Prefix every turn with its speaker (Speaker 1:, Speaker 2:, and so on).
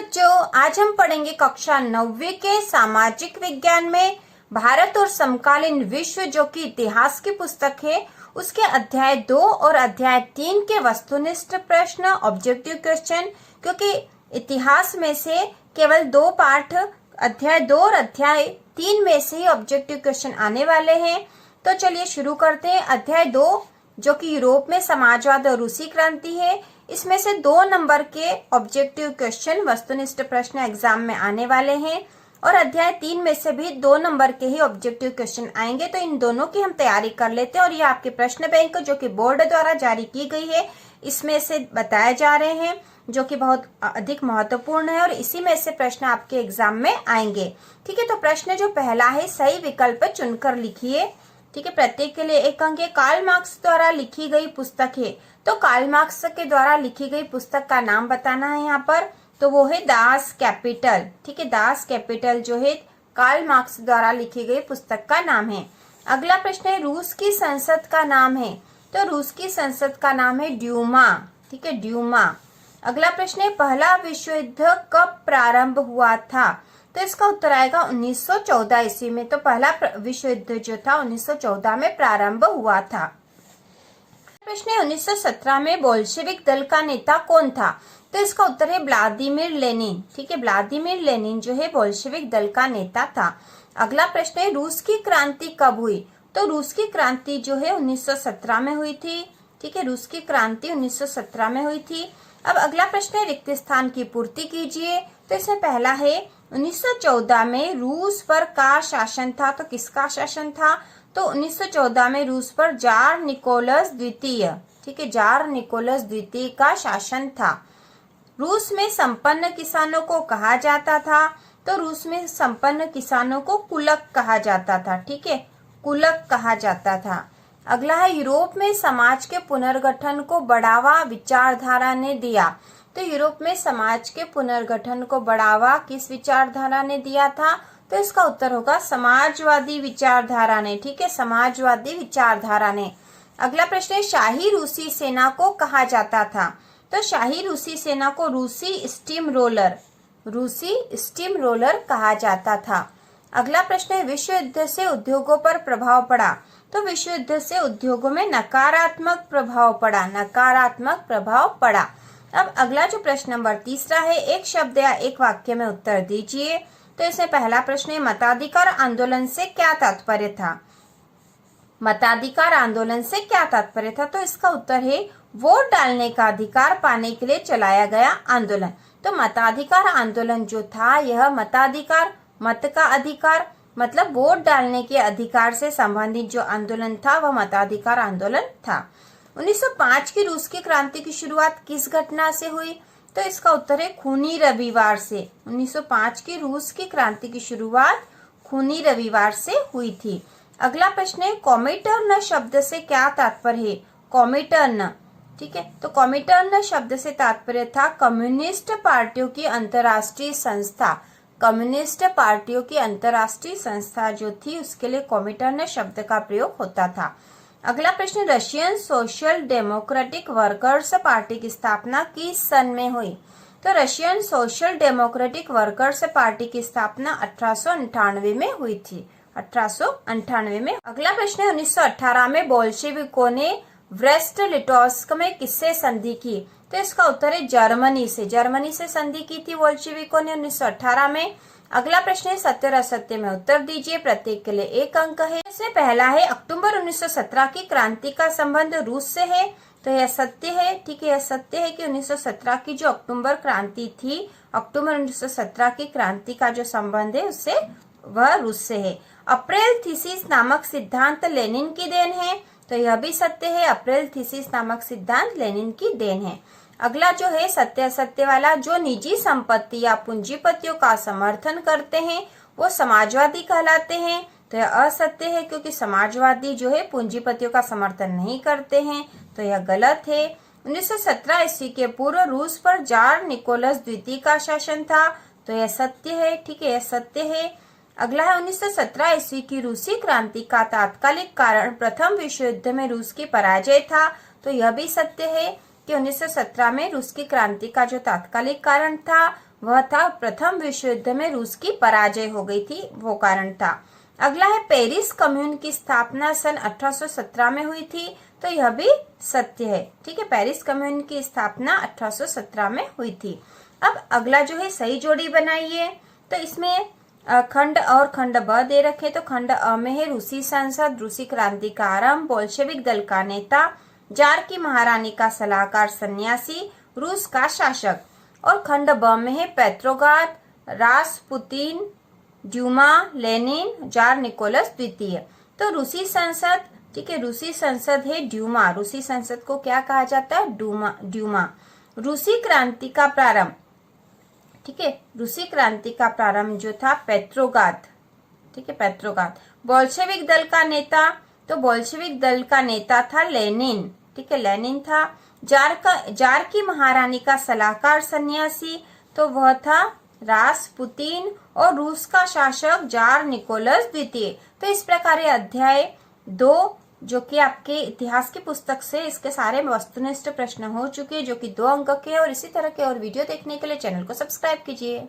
Speaker 1: बच्चों, आज हम पढ़ेंगे कक्षा 9वीं के सामाजिक विज्ञान में भारत और समकालीन विश्व, जो कि इतिहास की पुस्तक है, उसके अध्याय 2 और अध्याय 3 के वस्तुनिष्ठ प्रश्न, ऑब्जेक्टिव क्वेश्चन। क्योंकि इतिहास में से केवल 2 पाठ, अध्याय 2 और अध्याय 3 में से ही ऑब्जेक्टिव क्वेश्चन आने वाले हैं। तो चलिए शुरू करते हैं। अध्याय 2 जो कि यूरोप में समाजवाद और रूसी क्रांति है, इसमें से 2 नंबर के ऑब्जेक्टिव क्वेश्चन, वस्तुनिष्ठ प्रश्न एग्जाम में आने वाले हैं और अध्याय 3 में से भी 2 नंबर के ही ऑब्जेक्टिव क्वेश्चन आएंगे। तो इन दोनों की हम तैयारी कर लेते हैं और ये आपके प्रश्न बैंक जो कि बोर्ड द्वारा जारी की गई है, इसमें से बताए जा रहे हैं, जो कि बहुत अधिक महत्वपूर्ण है और इसी में से प्रश्न आपके एग्जाम में आएंगे। ठीक है, तो प्रश्न जो पहला है, सही विकल्प चुनकर लिखिए। ठीक है, प्रत्येक के लिए 1 अंक है। कार्ल मार्क्स द्वारा लिखी गई पुस्तक है, तो कार्ल मार्क्स के द्वारा लिखी गई पुस्तक का नाम बताना है यहाँ पर। तो वो है दास कैपिटल। ठीक है, दास कैपिटल जो है कार्ल मार्क्स द्वारा लिखी गई पुस्तक का नाम है। अगला प्रश्न है, रूस की संसद का नाम है, तो रूस की संसद का नाम है ड्यूमा। ठीक है, ड्यूमा। अगला प्रश्न है, पहला विश्व युद्ध कब प्रारंभ हुआ था, तो इसका उत्तर आएगा 1914 ईस्वी में। तो पहला विश्व युद्ध जो था 1914 में प्रारंभ हुआ था। प्रश्न है, 1917 में बोल्शेविक दल का नेता कौन था, तो इसका उत्तर है व्लादिमीर लेनिन। ठीक है, व्लादिमीर लेनिन जो है बोल्शेविक दल का नेता था। अगला प्रश्न है, रूस की क्रांति कब हुई, तो रूस की क्रांति जो है 1917 में हुई थी। ठीक है, रूस की क्रांति 1917 में हुई थी। अब अगला प्रश्न है, रिक्त स्थान की पूर्ति कीजिए। तो इसमें पहला है, 1914 में रूस पर का शासन था, तो किसका शासन था, तो 1914 में रूस पर जार निकोलस द्वितीय। ठीक है, जार निकोलस द्वितीय का शासन था। रूस में संपन्न किसानों को कहा जाता था, तो रूस में संपन्न किसानों को कुलक कहा जाता था। ठीक है, कुलक कहा जाता था। अगला है, यूरोप में समाज के पुनर्गठन को बढ़ावा विचारधारा ने दिया, तो यूरोप में समाज के पुनर्गठन को बढ़ावा किस विचारधारा ने दिया था, तो इसका उत्तर होगा समाजवादी विचारधारा ने। ठीक है, समाजवादी विचारधारा ने। अगला प्रश्न है, शाही रूसी सेना को कहा जाता था, तो शाही रूसी सेना को रूसी स्टीम रोलर कहा जाता था। अगला प्रश्न है, विश्व युद्ध से उद्योगों पर प्रभाव पड़ा, तो विश्व युद्ध से उद्योगों में नकारात्मक प्रभाव पड़ा। अब अगला जो प्रश्न नंबर 3 है, एक शब्द या एक वाक्य में उत्तर दीजिए। तो इसमें पहला प्रश्न है, मताधिकार आंदोलन से क्या तात्पर्य था, मताधिकार आंदोलन से क्या तात्पर्य था, तो इसका उत्तर है वोट डालने का अधिकार पाने के लिए चलाया गया आंदोलन। तो मताधिकार आंदोलन जो था, यह मताधिकार, मत का अधिकार मतलब वोट डालने के अधिकार से संबंधित जो आंदोलन था, वह मताधिकार आंदोलन था। 1905 की रूस की क्रांति की शुरुआत किस घटना से हुई, तो इसका उत्तर है खूनी रविवार से। 1905 की रूस की क्रांति की शुरुआत खूनी रविवार से हुई थी। अगला प्रश्न है, कॉमिटर्न शब्द से क्या तात्पर्य है, कॉमिटर्न। ठीक है, तो कॉमिटर्न शब्द से तात्पर्य था कम्युनिस्ट पार्टियों की अंतर्राष्ट्रीय संस्था। कम्युनिस्ट पार्टियों की अंतर्राष्ट्रीय संस्था जो थी, उसके लिए कॉमिटर्न शब्द का प्रयोग होता था। अगला प्रश्न, Russian social democratic workers party की स्थापना किस सन में हुई, तो Russian social democratic workers party की स्थापना 1898 में हुई थी, 1898 में। अगला प्रश्न है, 1918 में बोल्शेविकों ने ब्रेस्ट लिटोस्क में किससे संधि की, तो इसका उत्तर है जर्मनी से संधि की थी बोल्शेविकों ने 1918 में। अगला प्रश्न है, सत्य और असत्य में उत्तर दीजिए। प्रत्येक के लिए 1 अंक है। इसमें पहला है, अक्टूबर 1917 की क्रांति का संबंध रूस से है, तो यह सत्य है। ठीक है, यह सत्य है कि 1917 की जो अक्टूबर क्रांति थी, अक्टूबर 1917 की क्रांति का जो संबंध है उससे, वह रूस से है। अप्रैल थीसिस नामक सिद्धांत लेनिन की देन है, तो यह भी सत्य है, अप्रैल थीसिस नामक सिद्धांत लेनिन की देन है। अगला जो है सत्य असत्य वाला, जो निजी संपत्ति या पूंजीपतियों का समर्थन करते हैं वो समाजवादी कहलाते हैं, तो यह असत्य है, क्योंकि समाजवादी जो है पूंजीपतियों का समर्थन नहीं करते हैं, तो यह गलत है। 1917 ईस्वी के पूर्व रूस पर जार निकोलस द्वितीय का शासन था, तो यह सत्य है। ठीक है, यह सत्य है। अगला है, 1917 ईस्वी की रूसी क्रांति का तात्कालिक कारण प्रथम विश्व युद्ध में रूस की पराजय था, तो यह भी सत्य है कि 1917 में रूस की क्रांति का जो तात्कालिक कारण था वह था प्रथम विश्व युद्ध में रूस की पराजय हो गई थी, वो कारण था। अगला है पेरिस कम्यून की स्थापना सन 1817 में हुई थी, तो यह भी सत्य है। ठीक है, पेरिस कम्यून की स्थापना 1817 में हुई थी। अब अगला जो है सही जोड़ी बनाइए। तो इसमें खंड और खंड ब दे रखे, तो खंड अ में है रूसी संसद, रूसी क्रांति का आरंभ, बोल्शेविक दल का नेता, जार की महारानी का सलाहकार सन्यासी, रूस का शासक। और खंड ब में है Petrograd, Rasputin, Duma, Lenin, tsar Nicholas द्वितीय। तो रूसी संसद, ठीक है, रूसी संसद है ड्यूमा। रूसी संसद को क्या कहा जाता है? ड्यूमा। रूसी क्रांति का प्रारंभ, ठीक है, रूसी क्रांति का प्रारंभ जो था पेट्रोग्राद, ठीक है, पेट्रोग्राद। बोल्शेविक दल का नेता, तो बोल्शेविक दल का नेता था लेनिन, ठीक है, लेनिन था। जार की महारानी का सलाहकार सन्यासी, तो वह था रासपुतीन। और रूस का शासक जार निकोलस द्वितीय। तो इस प्रकार अध्याय 2 जो कि आपके इतिहास की पुस्तक से इसके सारे वस्तुनिष्ठ प्रश्न हो चुके हैं, जो कि 2 अंक के हैं। और इसी तरह के और वीडियो देखने के लिए चैनल को सब्सक्राइब कीजिए।